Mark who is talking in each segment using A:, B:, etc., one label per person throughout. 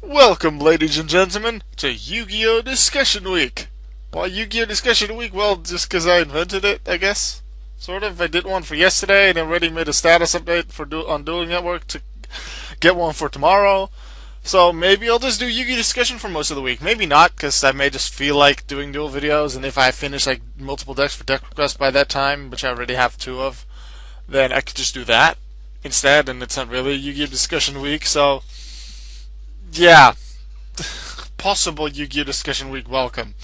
A: Welcome, ladies and gentlemen, to Yu-Gi-Oh! Discussion Week. Why Yu-Gi-Oh! Discussion Week? Well, just because I invented it, I guess. Sort of. I did one for yesterday and already made a status update on Dueling Network to get one for tomorrow. So maybe I'll just do Yu-Gi-Oh! Discussion for most of the week. Maybe not, because I may just feel like doing duel videos, and if I finish like multiple decks for deck requests by that time, which I already have two of, then I could just do that instead, and it's not really Yu-Gi-Oh! Discussion Week, so yeah, possible Yu-Gi-Oh! Discussion Week welcome.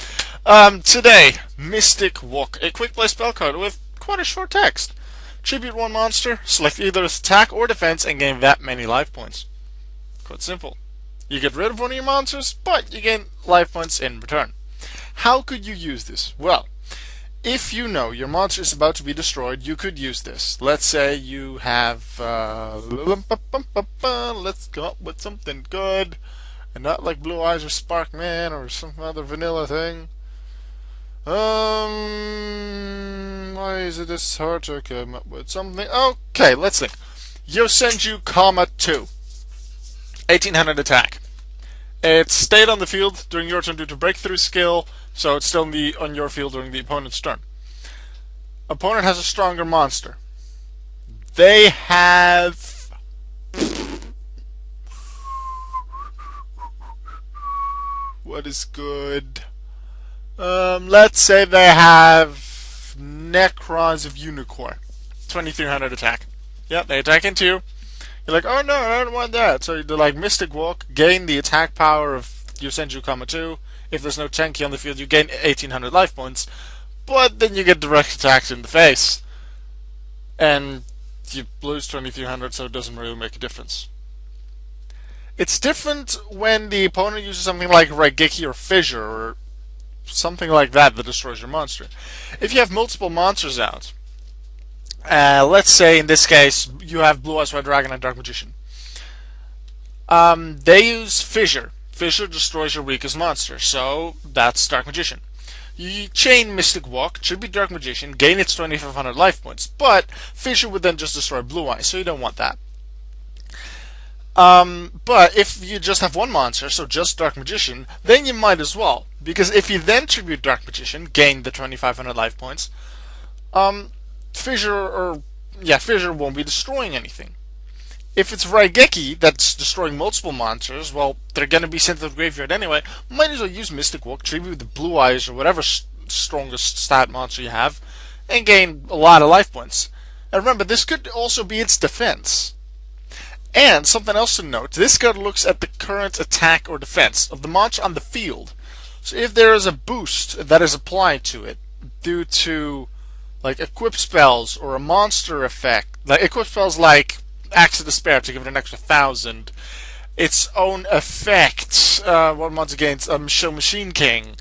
A: Today, Mystik Wok, a quick play spell card with quite a short text. Tribute one monster, select either its attack or defense, and gain that many life points. Quite simple. You get rid of one of your monsters, but you gain life points in return. How could you use this? Well, if you know your monster is about to be destroyed, you could use this. Let's say you have, let's come up with something good, and not like Blue Eyes or Sparkman or some other vanilla thing. Why is it this hard to come up with something? Okay, let's think. Yosenju, 2. 1800 attack. It stayed on the field during your turn due to breakthrough skill, so it's still on your field during the opponent's turn. Opponent has a stronger monster. They have... What is good? Let's say they have Necrons of Unicorn. 2300 attack. Yep, they attack into you. You're like, oh no, I don't want that. So you're like Mystik Wok, gain the attack power of Yosenju, 2. If there's no Tenki on the field, you gain 1800 life points. But then you get direct attacks in the face. And you lose 2300, so it doesn't really make a difference. It's different when the opponent uses something like Raigeki or Fissure or something like that destroys your monster. If you have multiple monsters out, let's say in this case you have Blue Eyes Red Dragon and Dark Magician. They use Fissure. Fissure destroys your weakest monster, so that's Dark Magician. You chain Mystik Wok, should be Dark Magician, gain its 2500 life points, but Fissure would then just destroy Blue Eyes, so you don't want that. But if you just have one monster, so just Dark Magician, then you might as well. Because if you then tribute Dark Magician, gain the 2500 life points, Fissure won't be destroying anything. If it's Raigeki that's destroying multiple monsters, well, they're going to be sent to the graveyard anyway. Might as well use Mystik Wok, tribute the Blue Eyes or whatever strongest stat monster you have, and gain a lot of life points. And remember, this could also be its defense. And something else to note, this card looks at the current attack or defense of the monster on the field. So if there is a boost that is applied to it due to like equip spells or a monster effect, like equip spells like Axe of Despair to give it an extra 1000, its own effect, what monster gains? Show Machine King,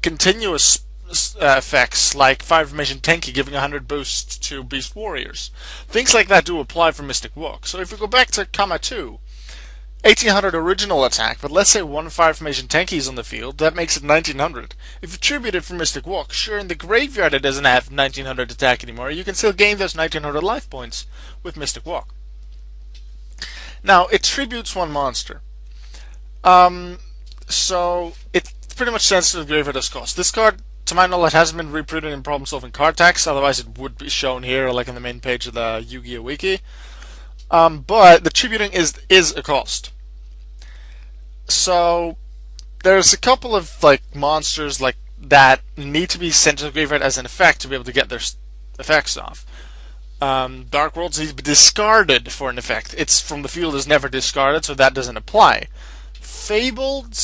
A: continuous effects like Fire Formation Tenki giving 100 boosts to Beast Warriors. Things like that do apply for Mystik Wok. So if we go back to 2, 1800 original attack, but let's say one Fire Formation Tenki is on the field, that makes it 1900. If you tribute it for Mystik Wok, sure, in the graveyard it doesn't have 1900 attack anymore, you can still gain those 1900 life points with Mystik Wok. Now, it tributes one monster. So it pretty much sends to the graveyard as cost. This card, to my knowledge, hasn't been reprinted in problem-solving card text, otherwise it would be shown here, like in the main page of the Yu-Gi-Oh! Wiki. But the tributing is a cost. So there's a couple of like monsters like that need to be sent to the graveyard as an effect to be able to get their effects off. Dark Worlds needs to be discarded for an effect. It's from the field is never discarded, so that doesn't apply. Fabled,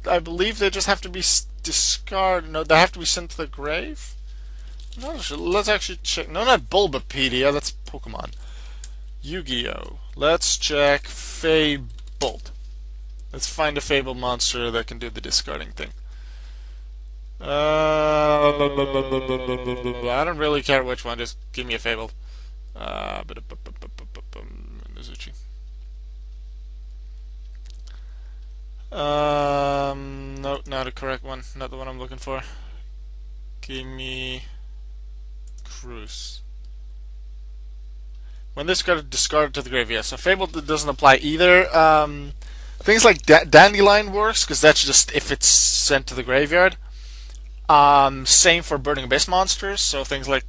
A: I believe they just have to be discarded. No, they have to be sent to the grave. No, let's actually check. No, not Bulbapedia. That's Pokemon. Yu-Gi-Oh! Let's check Fabled. Let's find a Fabled monster that can do the discarding thing. I don't really care which one. Just give me a Fable. Mizuchi. No, not a correct one. Not the one I'm looking for. Give me Cruise. When this card is discarded to the grave, yeah. So Fable doesn't apply either. Things like Dandelion works because that's just if it's sent to the graveyard. Same for Burning Abyss monsters. So things like,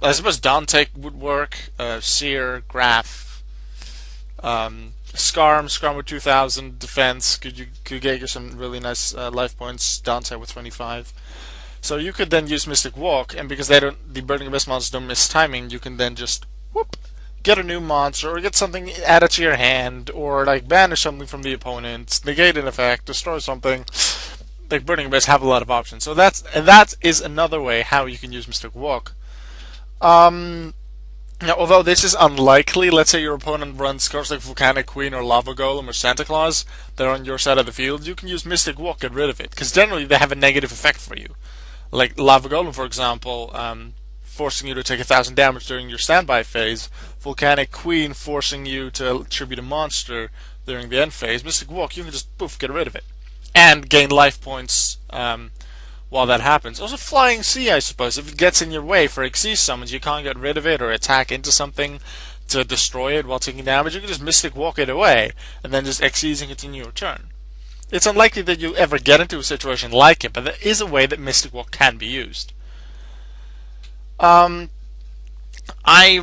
A: I suppose Dante would work. Seer, Graph, Skarm with 2,000 defense. Could get you some really nice life points. Dante with 25. So you could then use Mystik Wok, and because the Burning Abyss monsters don't miss timing, you can then just whoop, get a new monster, or get something added to your hand, or like banish something from the opponent, negate an effect, destroy something. Like Burning Abyss have a lot of options. So that is another way how you can use Mystik Wok. Now, although this is unlikely, let's say your opponent runs cards like Volcanic Queen or Lava Golem or Santa Claus that are on your side of the field, you can use Mystik Wok, get rid of it, because generally they have a negative effect for you. Like Lava Golem, for example, forcing you to take 1,000 damage during your standby phase. Volcanic Queen forcing you to tribute a monster during the end phase. Mystik Wok, you can just poof, get rid of it. And gain life points while that happens. Also Flying Sea, I suppose. If it gets in your way for Xyz summons, you can't get rid of it or attack into something to destroy it while taking damage, you can just Mystik Wok it away and then just Xyz and continue your turn. It's unlikely that you ever get into a situation like it, but there is a way that Mystik Wok can be used. I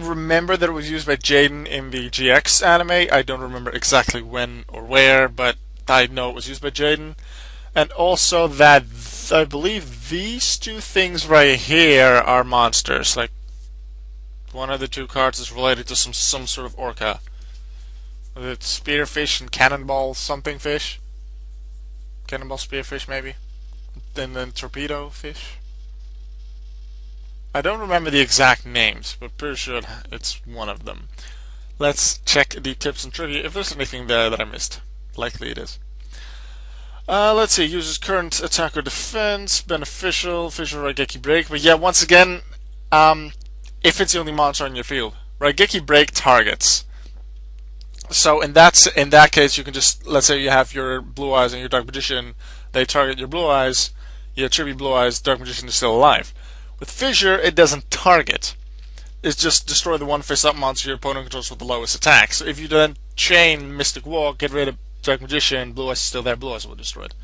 A: remember that it was used by Jaden in the GX anime. I don't remember exactly when or where, but I know it was used by Jaden. And also that I believe these two things right here are monsters. Like, one of the two cards is related to some sort of orca. It's Spearfish and Cannonball something fish. Cannonball Spearfish, maybe. And then Torpedo Fish. I don't remember the exact names, but pretty sure it's one of them. Let's check the tips and trivia if there's anything there that I missed. Likely it is. Let's see. Uses current attack or defense. Beneficial. Fisher Raigeki Break. But yeah, once again, if it's the only monster on your field. Raigeki Break targets. So in that case, you can just, let's say you have your Blue Eyes and your Dark Magician, they target your Blue Eyes, you tribute Blue Eyes, Dark Magician is still alive. With Fissure, it doesn't target. It's just destroy the one face-up monster your opponent controls with the lowest attack. So if you then chain Mystik Wok, get rid of Dark Magician, Blue Eyes is still there, Blue Eyes will destroy it.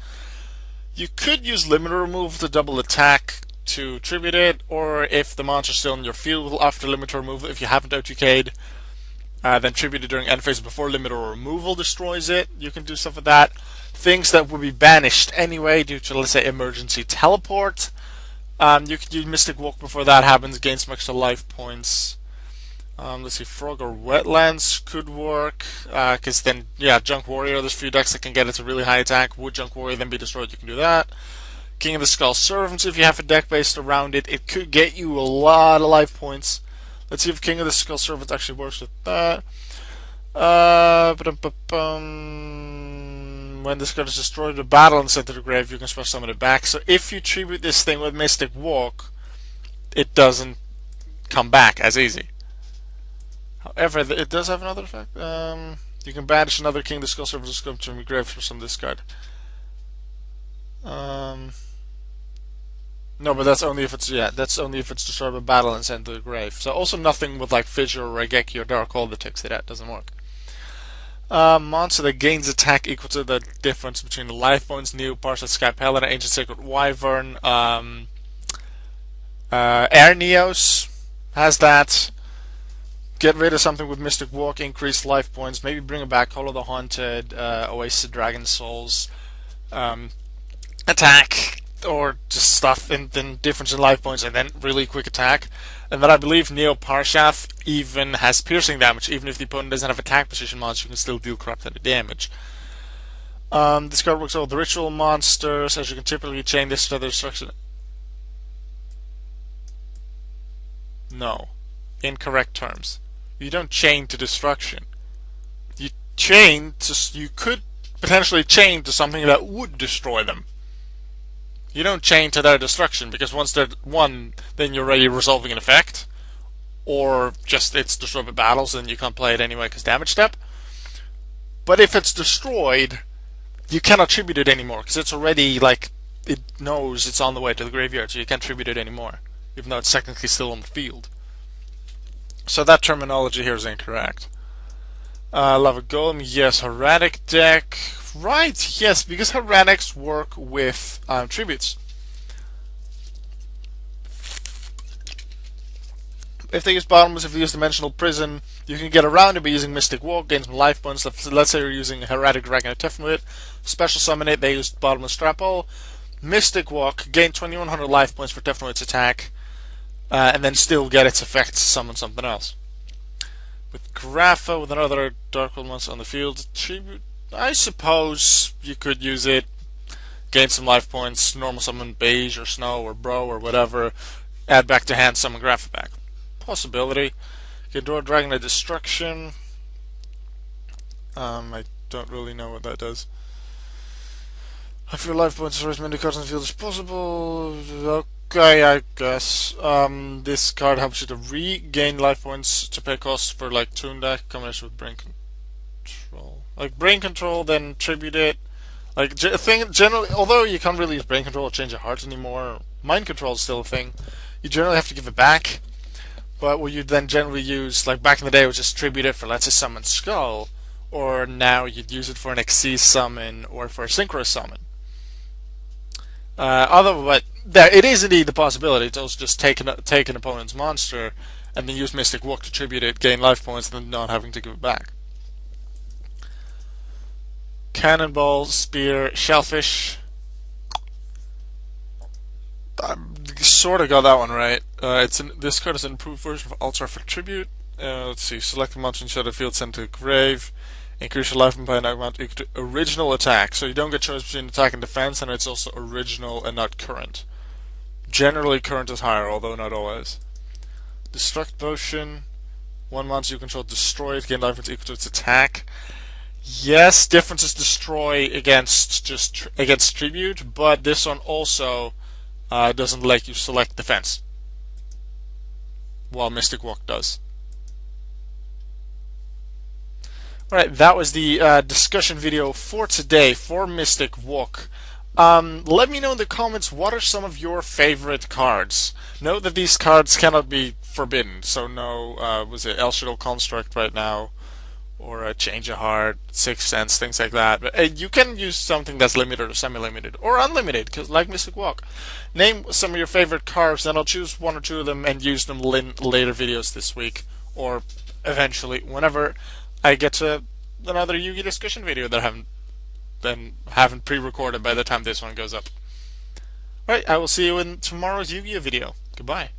A: You could use Limiter Removal to double attack to tribute it, or if the monster's still in your field after Limiter Removal, if you haven't OTK'd, then tribute it during end phase before Limiter Removal destroys it. You can do stuff with that. Things that would be banished anyway due to, let's say, Emergency Teleport. You could use Mystik Wok before that happens, gain some extra life points. Let's see, Frog or Wetlands could work, because then, yeah, Junk Warrior, there's a few decks that can get it to really high attack. Would Junk Warrior then be destroyed? You can do that. King of the Skull Servants, if you have a deck based around it, it could get you a lot of life points. Let's see if King of the Skull Servants actually works with that. When this card is destroyed in a battle and sent to the grave, you can special summon it back. So if you tribute this thing with Mystik Wok, it doesn't come back as easy. However, it does have another effect. You can banish another King of the Skull Servants come to your grave for some discard. No, but that's only if it's destroyed by battle and sent to the grave. So also nothing with like Fissure or Raigeki or Dark Hole that takes it out doesn't work. Monster that gains attack equal to the difference between the life points. Neo Parshat Sky Paladin, Ancient Sacred Wyvern, Air Neos has that. Get rid of something with Mystik Wok, increase life points. Maybe bring it back. Hollow the Haunted, Oasis of Dragon Souls, attack. Or just stuff, and then difference in life points, and then really quick attack. And then I believe Neo Parshath even has piercing damage. Even if the opponent doesn't have attack position monster, you can still deal corrupted damage. This card works with the ritual monsters, as you can typically chain this to the destruction. No. Incorrect terms. You don't chain to destruction. You could potentially chain to something that would destroy them. You don't chain to their destruction, because once they're won, then you're already resolving an effect. Or just it's destroyed by battles, and you can't play it anyway because damage step. But if it's destroyed, you cannot tribute it anymore, because it's already, like, it knows it's on the way to the graveyard, so you can't tribute it anymore, even though it's technically still on the field. So that terminology here is incorrect. Lava Golem, yes. Heretic deck, Right, yes, because heretics work with tributes. If they use bottoms, if they use Dimensional Prison, you can get around it by using Mystik Wok, gain some life points. Let's say you're using Heretic Dragon Tiffinwit, special summon it, they use Bottomless Strapple. Mystik Wok, gain 2100 life points for Tiffinwit's attack, and then still get its effect to summon something else. With Grapha, with another Dark World monster on the field, tribute, I suppose you could use it, gain some life points, normal summon Beige or Snow or Bro or whatever, add back to hand, summon Grapha back. Possibility. Ghidorah Dragon of Destruction. I don't really know what that does. If your life points are as many cards on the field as possible. Okay, I guess. This card helps you to regain life points to pay costs for like Toon Deck, combination with Brain Control. Like Brain Control, then tribute it. Like generally, although you can't really use Brain Control or Change your Heart anymore, Mind Control is still a thing. You generally have to give it back. But what you then generally use, like back in the day, was just tribute it for, let's say, summon Skull, or now you'd use it for an Xyz summon or for a Synchro summon. But it is indeed the possibility to also just take an opponent's monster and then use Mystik Wok to tribute it, gain life points, and then not having to give it back. Cannonball, Spear, Shellfish. I sort of got that one right. This card is an improved version of Ultra for Tribute. Let's see. Select a monster inside the field, send to the grave. Increase your life by an amount equal to original attack. So you don't get choice between attack and defense, and it's also original and not current. Generally, current is higher, although not always. Destruct Potion. One monster you control, destroy it, gain life equal to its attack. Yes, difference is destroy against tribute, but this one also doesn't let you select defense, while Mystik Wok does. Alright, that was the discussion video for today for Mystik Wok. Let me know in the comments what are some of your favorite cards. Note that these cards cannot be forbidden, so no, was it El Shadow Construct right now, or a Change of Heart, Sixth Sense, things like that. But you can use something that's limited or semi-limited or unlimited, because like Mystik Wok. Name some of your favorite cards, then I'll choose one or two of them and use them in later videos this week, or eventually whenever I get to another Yu-Gi discussion video that I haven't pre-recorded by the time this one goes up. Alright, I will see you in tomorrow's Yu-Gi video. Goodbye.